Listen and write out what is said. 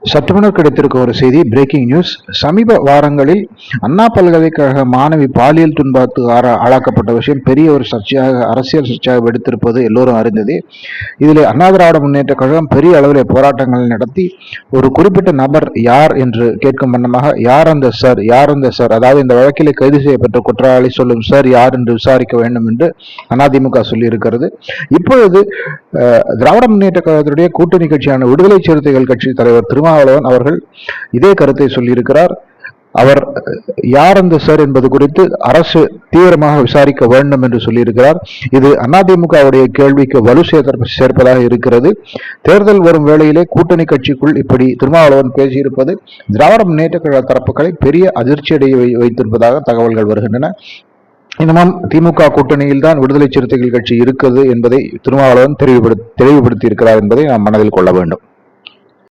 சற்றுமுன்னர் கிடைத்திருக்க ஒரு செய்தி, breaking news. சமீப வாரங்களில் அண்ணா பல்கலைக்கழக மாணவி பாலியல் துன்பத்துக்கு ஆளாக்கப்பட்ட விஷயம் பெரிய ஒரு சர்ச்சையாக, அரசியல் சர்ச்சையாக வெடித்திருப்பது எல்லோரும் அறிந்ததே. இதில் அண்ணா திராவிட முன்னேற்ற கழகம் பெரிய அளவில் போராட்டங்கள் நடத்தி ஒரு குறிப்பிட்ட நபர் யார் என்று கேட்கும் வண்ணமாக யார் அந்த சார், அதாவது இந்த வழக்கில் கைது செய்யப்பட்ட குற்றவாளி சொல்லும் சார் யார் என்று விசாரிக்க வேண்டும் என்று அதிமுக சொல்லியிருக்கிறது. இப்பொழுது திராவிட முன்னேற்ற கழகத்துடைய கூட்டணி கட்சியான விடுதலை சிறுத்தைகள் கட்சி தலைவர் திருமாவளவன் அவர்கள் இதே கருத்தை சொல்லியிருக்கிறார். அவர் யார் அந்த சார் என்பது குறித்து அரசு தீவிரமாக விசாரிக்க வேண்டும் என்று சொல்லியிருக்கிறார். இது அதிமுகவுடைய கேள்விக்கு வலு சேர்ப்பதாக இருக்கிறது. தேர்தல் வரும் வேளையிலே கூட்டணி கட்சிக்குள் இப்படி திருமாவளவன் பேசியிருப்பது திராவிட முன்னேற்ற கழக தரப்புகளை பெரிய அதிர்ச்சியடைய வைத்திருப்பதாக தகவல்கள் வருகின்றன. இன்னமும் திமுக கூட்டணியில் தான் விடுதலை சிறுத்தைகள் கட்சி இருக்கிறது என்பதை திருமாவளவன் தெளிவுபடுத்தி இருக்கிறார் என்பதை நாம் மனதில் கொள்ள வேண்டும்.